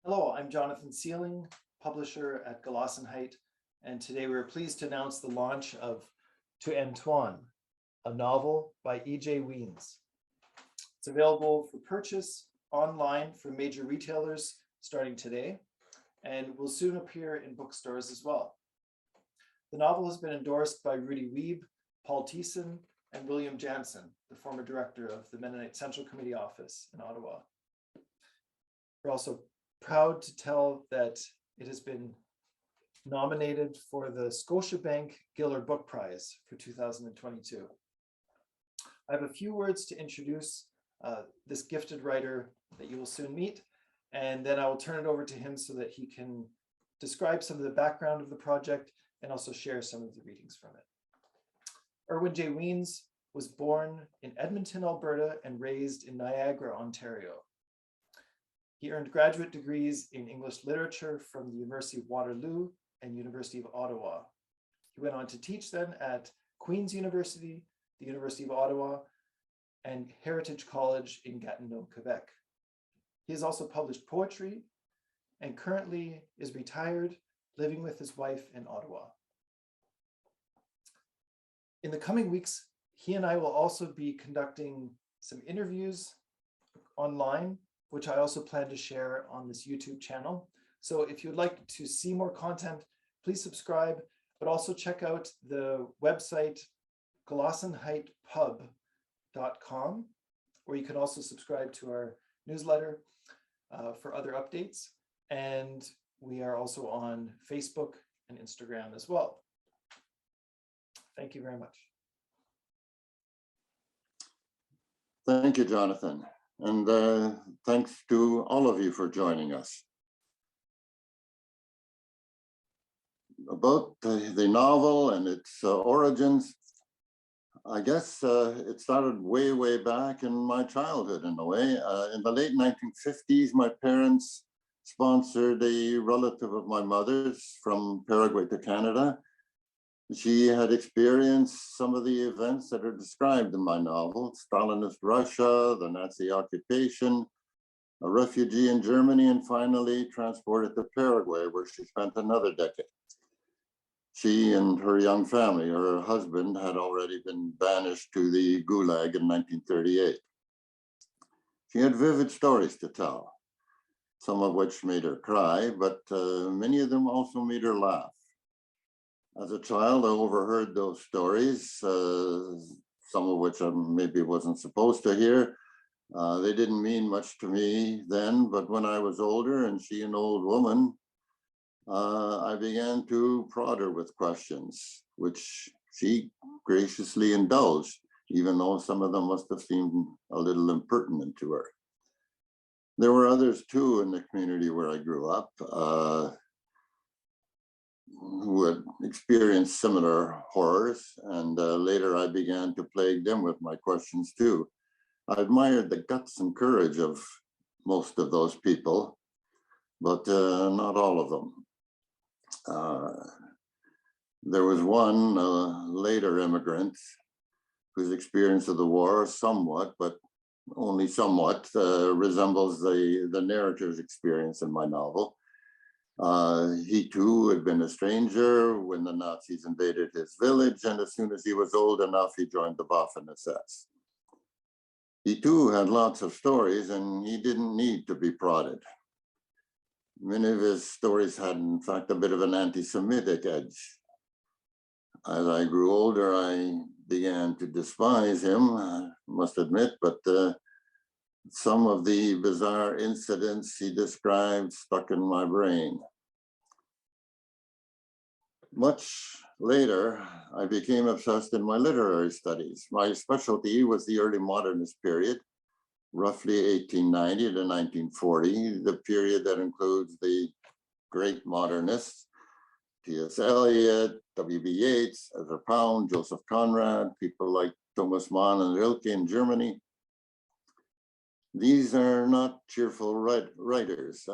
Hello, I'm Jonathan Sealing, publisher at Gelassenheit, and today we're pleased to announce the launch of To Antoine, a novel by E.J. Wiens. It's available for purchase online from major retailers starting today, and will soon appear in bookstores as well. The novel has been endorsed by Rudy Wiebe, Paul Thiessen, and William Jansen, the former director of the Mennonite Central Committee office in Ottawa. We're also proud to tell that it has been nominated for the Scotiabank Giller Book Prize for 2022. I have a few words to introduce this gifted writer that you will soon meet, and then I will turn it over to him so that he can describe some of the background of the project and also share some of the readings from it. Erwin J. Wiens was born in Edmonton, Alberta, and raised in Niagara, Ontario. He earned graduate degrees in English literature from the University of Waterloo and University of Ottawa. He went on to teach then at Queen's University, the University of Ottawa, and Heritage College in Gatineau, Quebec. He has also published poetry and currently is retired, living with his wife in Ottawa. In the coming weeks, he and I will also be conducting some interviews online, which I also plan to share on this YouTube channel. So if you'd like to see more content, please subscribe, but also check out the website gelassenheitpub.com, where you can also subscribe to our newsletter for other updates. And we are also on Facebook and Instagram as well. Thank you very much. Thank you, Jonathan. And thanks to all of you for joining us. About the novel and its origins, I guess it started way back in my childhood in a way. In the late 1950s, my parents sponsored a relative of my mother's from Paraguay to Canada. She had experienced some of the events that are described in my novel: Stalinist Russia, the Nazi occupation, a refugee in Germany, and finally transported to Paraguay, where she spent another decade. She and her young family, her husband, had already been banished to the Gulag in 1938. She had vivid stories to tell, some of which made her cry, but many of them also made her laugh. As a child, I overheard those stories, some of which I maybe wasn't supposed to hear. They didn't mean much to me then, but when I was older and she an old woman, I began to prod her with questions, which she graciously indulged, even though some of them must have seemed a little impertinent to her. There were others too in the community where I grew up, who had experienced similar horrors, and later I began to plague them with my questions too. I admired the guts and courage of most of those people, but not all of them. There was one later immigrant whose experience of the war somewhat, but only somewhat, resembles the narrator's experience in my novel. He too had been a stranger when the Nazis invaded his village, and as soon as he was old enough, he joined the Waffen-SS. He too had lots of stories, and he didn't need to be prodded. Many of his stories had, in fact, a bit of an anti-Semitic edge. As I grew older, I began to despise him, I must admit, but some of the bizarre incidents he described stuck in my brain. Much later, I became obsessed in my literary studies. My specialty was the early modernist period, roughly 1890 to 1940, the period that includes the great modernists, T.S. Eliot, W.B. Yeats, Ezra Pound, Joseph Conrad, people like Thomas Mann and Rilke in Germany. These are not cheerful writers.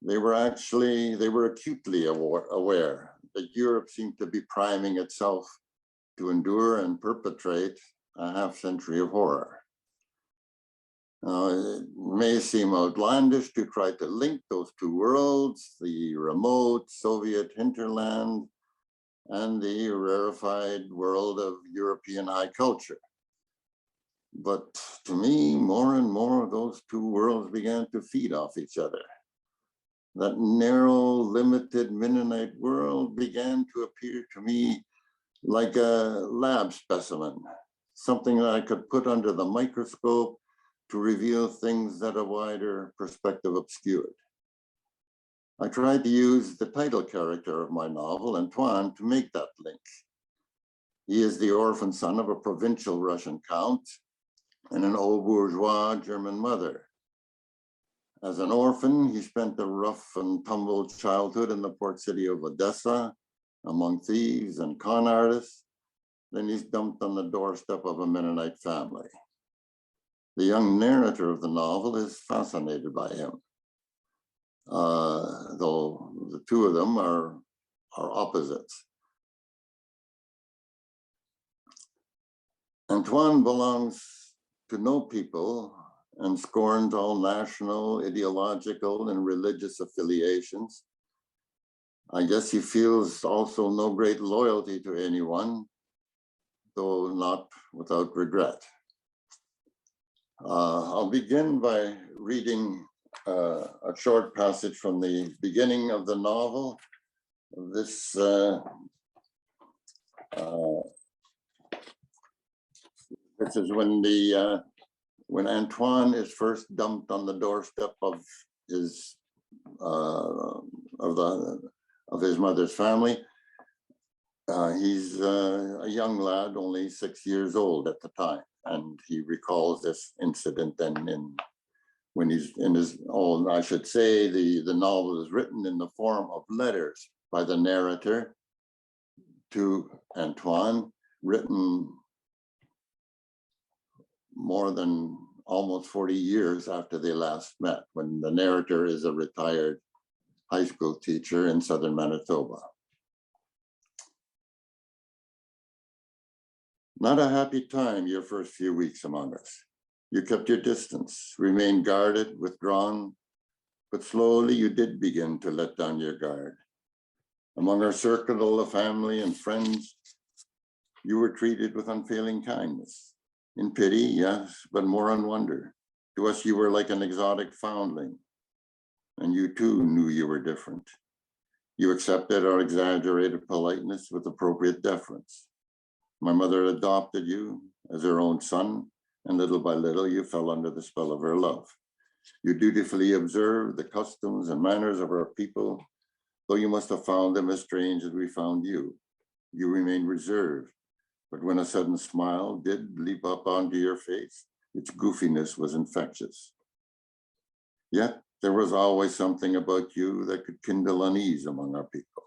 They were acutely aware that Europe seemed to be priming itself to endure and perpetrate a half century of horror. Now, it may seem outlandish to try to link those two worlds, the remote Soviet hinterland and the rarefied world of European high culture. But to me, more and more, those two worlds began to feed off each other. That narrow, limited Mennonite world began to appear to me like a lab specimen, something that I could put under the microscope to reveal things that a wider perspective obscured. I tried to use the title character of my novel, Antoine, to make that link. He is the orphan son of a provincial Russian count and an old bourgeois German mother. As an orphan, he spent a rough and tumble childhood in the port city of Odessa, among thieves and con artists. Then he's dumped on the doorstep of a Mennonite family. The young narrator of the novel is fascinated by him, though the two of them are opposites. Antoine belongs to no people and scorns all national, ideological, and religious affiliations. I guess he feels also no great loyalty to anyone, though not without regret. I'll begin by reading a short passage from the beginning of the novel. This is when Antoine is first dumped on the doorstep of his mother's family. He's a young lad, only 6 years old at the time, and he recalls this incident. And when he's in his own, I should say, the novel is written in the form of letters by the narrator to Antoine, written more than almost 40 years after they last met, when the narrator is a retired high school teacher in southern Manitoba. Not a happy time your first few weeks among us. You kept your distance, remained guarded, withdrawn, but slowly you did begin to let down your guard. Among our circle of family and friends, you were treated with unfailing kindness. In pity, yes, but more on wonder. To us, you were like an exotic foundling, and you too knew you were different. You accepted our exaggerated politeness with appropriate deference. My mother adopted you as her own son, and little by little, you fell under the spell of her love. You dutifully observed the customs and manners of our people, though you must have found them as strange as we found you. You remained reserved, but when a sudden smile did leap up onto your face, its goofiness was infectious. Yet there was always something about you that could kindle unease among our people,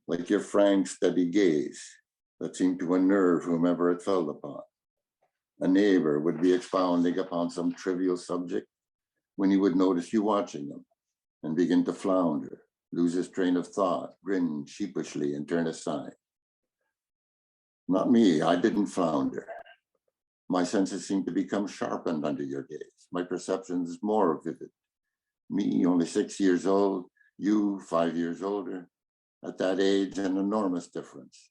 like your frank, steady gaze that seemed to unnerve whomever it fell upon. A neighbor would be expounding upon some trivial subject when he would notice you watching them and begin to flounder, lose his train of thought, grin sheepishly, and turn aside. Not me, I didn't flounder. My senses seemed to become sharpened under your gaze. My perceptions more vivid. Me, only 6 years old, you 5 years older. At that age, an enormous difference.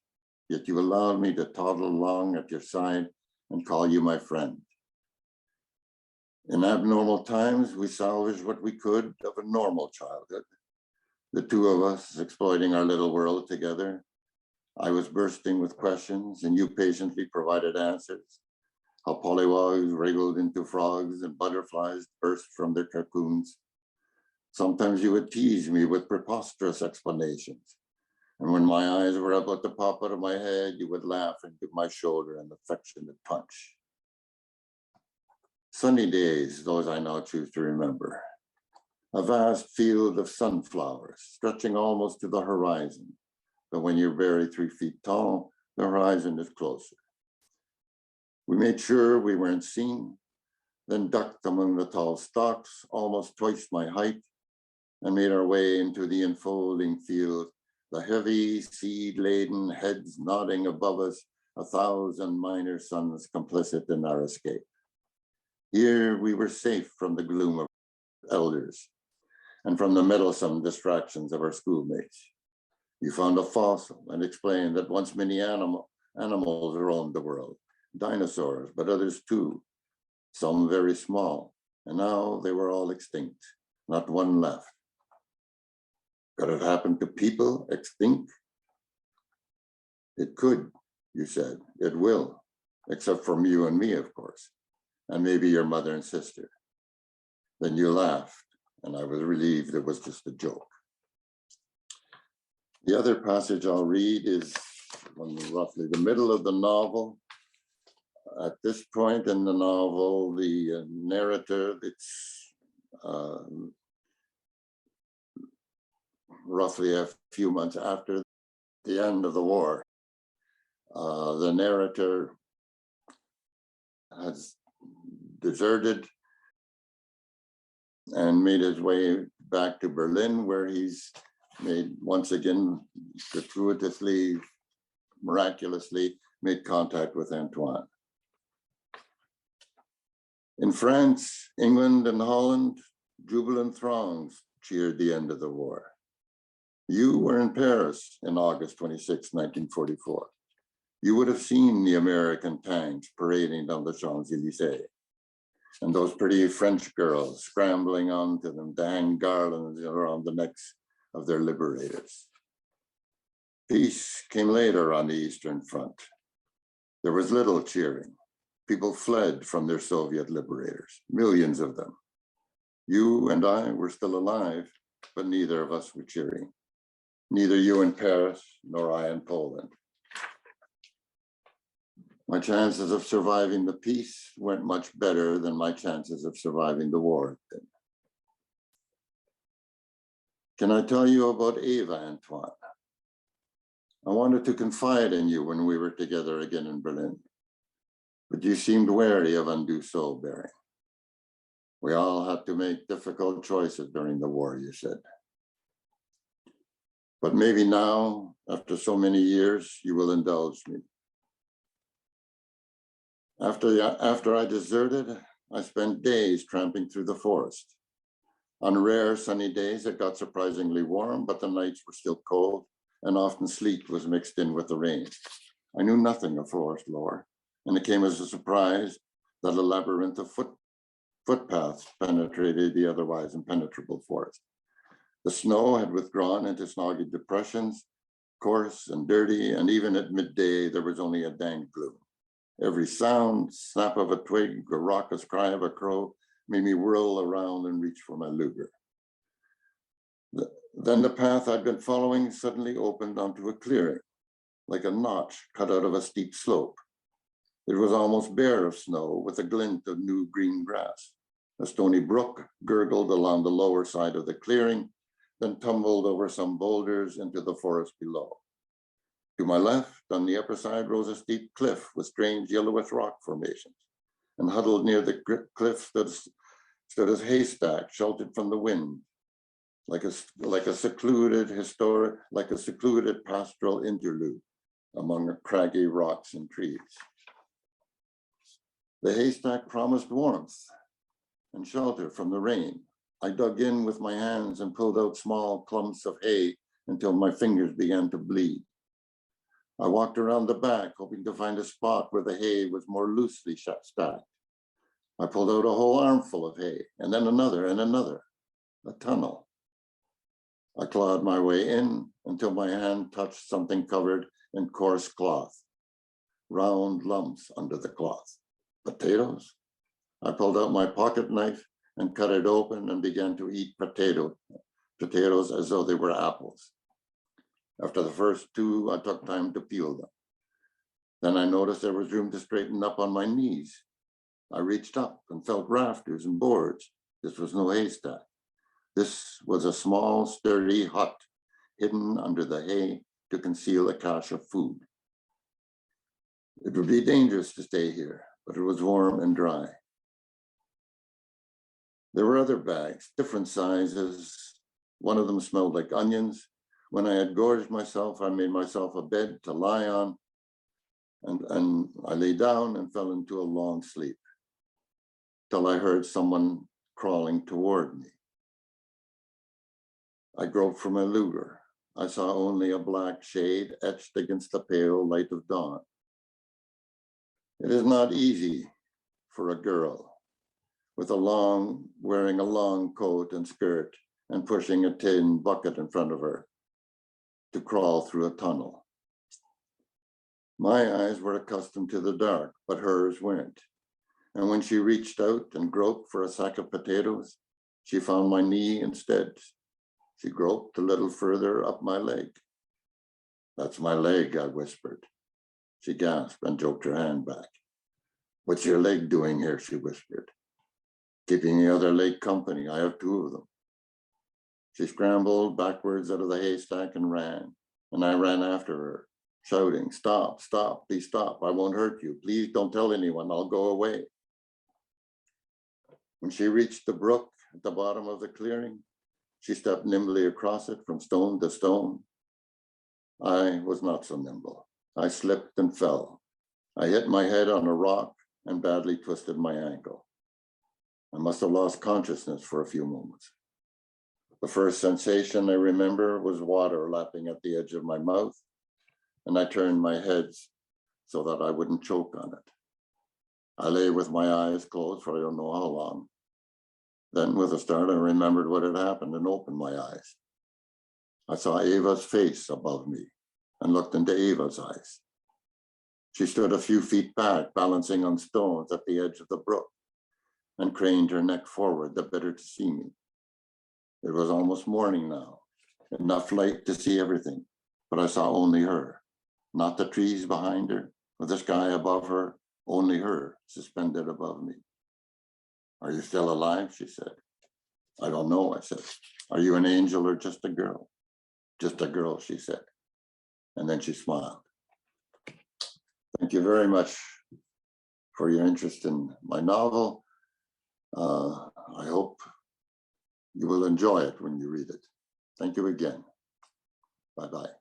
Yet you allowed me to toddle along at your side and call you my friend. In abnormal times, we salvaged what we could of a normal childhood. The two of us exploiting our little world together. I was bursting with questions and you patiently provided answers. How pollywogs wriggled into frogs and butterflies burst from their cocoons. Sometimes you would tease me with preposterous explanations. And when my eyes were about to pop out of my head, you would laugh and give my shoulder an affectionate punch. Sunny days, those I now choose to remember. A vast field of sunflowers stretching almost to the horizon. But when you're barely 3 feet tall, the horizon is closer. We made sure we weren't seen, then ducked among the tall stalks, almost twice my height, and made our way into the enfolding field, the heavy seed-laden heads nodding above us, 1,000 minor suns complicit in our escape. Here we were safe from the gloom of elders and from the meddlesome distractions of our schoolmates. You found a fossil and explained that once many animals roamed the world, dinosaurs, but others too, some very small, and now they were all extinct, not one left. Could it happen to people extinct? It could, you said. It will, except from you and me, of course, and maybe your mother and sister. Then you laughed, and I was relieved it was just a joke. The other passage I'll read is roughly the middle of the novel. At this point in the novel, the narrator, it's roughly a few months after the end of the war. The narrator has deserted and made his way back to Berlin, where he's made, once again, gratuitously, miraculously, made contact with Antoine. In France, England, and Holland, jubilant throngs cheered the end of the war. You were in Paris in August 26, 1944. You would have seen the American tanks parading down the Champs-Élysées, and those pretty French girls scrambling onto them to hang garlands around the necks of their liberators. Peace came later on the Eastern Front. There was little cheering. People fled from their Soviet liberators, millions of them. You and I were still alive, but neither of us were cheering. Neither you in Paris, nor I in Poland. My chances of surviving the peace weren't much better than my chances of surviving the war. Can I tell you about Eva, Antoine? I wanted to confide in you when we were together again in Berlin, but you seemed wary of undue soul bearing. We all had to make difficult choices during the war, you said. But maybe now, after so many years, you will indulge me. After I deserted, I spent days tramping through the forest. On rare sunny days, it got surprisingly warm, but the nights were still cold, and often sleet was mixed in with the rain. I knew nothing of forest lore, and it came as a surprise that a labyrinth of footpaths penetrated the otherwise impenetrable forest. The snow had withdrawn into snoggy depressions, coarse and dirty, and even at midday, there was only a dank gloom. Every sound, snap of a twig, the raucous cry of a crow made me whirl around and reach for my Luger. Then the path I'd been following suddenly opened onto a clearing, like a notch cut out of a steep slope. It was almost bare of snow with a glint of new green grass. A stony brook gurgled along the lower side of the clearing, then tumbled over some boulders into the forest below. To my left, on the upper side, rose a steep cliff with strange yellowish rock formations, and huddled near the cliff stood a haystack sheltered from the wind, like a secluded pastoral interlude among craggy rocks and trees. The haystack promised warmth and shelter from the rain. I dug in with my hands and pulled out small clumps of hay until my fingers began to bleed. I walked around the back, hoping to find a spot where the hay was more loosely stacked. I pulled out a whole armful of hay, and then another and another, a tunnel. I clawed my way in until my hand touched something covered in coarse cloth, round lumps under the cloth. Potatoes? I pulled out my pocket knife and cut it open and began to eat potatoes as though they were apples. After the first two, I took time to peel them. Then I noticed there was room to straighten up on my knees. I reached up and felt rafters and boards. This was no haystack. This was a small, sturdy hut hidden under the hay to conceal a cache of food. It would be dangerous to stay here, but it was warm and dry. There were other bags, different sizes. One of them smelled like onions. When I had gorged myself, I made myself a bed to lie on, and I lay down and fell into a long sleep. till I heard someone crawling toward me. I groped for my Luger. I saw only a black shade etched against the pale light of dawn. It is not easy for a girl wearing a long coat and skirt and pushing a tin bucket in front of her to crawl through a tunnel. My eyes were accustomed to the dark, but hers weren't. And when she reached out and groped for a sack of potatoes, she found my knee instead. She groped a little further up my leg. That's my leg, I whispered. She gasped and jerked her hand back. What's your leg doing here? She whispered. Keeping the other leg company. I have two of them. She scrambled backwards out of the haystack and ran, and I ran after her, shouting, stop, stop, please stop. I won't hurt you. Please don't tell anyone. I'll go away. When she reached the brook at the bottom of the clearing, she stepped nimbly across it from stone to stone. I was not so nimble. I slipped and fell. I hit my head on a rock and badly twisted my ankle. I must have lost consciousness for a few moments. The first sensation I remember was water lapping at the edge of my mouth, and I turned my head so that I wouldn't choke on it. I lay with my eyes closed for I don't know how long. Then with a start, I remembered what had happened and opened my eyes. I saw Ava's face above me and looked into Ava's eyes. She stood a few feet back, balancing on stones at the edge of the brook, and craned her neck forward the better to see me. It was almost morning now, enough light to see everything, but I saw only her, not the trees behind her or the sky above her, only her suspended above me. Are you still alive? She said. I don't know, I said. Are you an angel or just a girl? Just a girl, she said. And then she smiled. Thank you very much for your interest in my novel. I hope you will enjoy it when you read it. Thank you again. Bye-bye.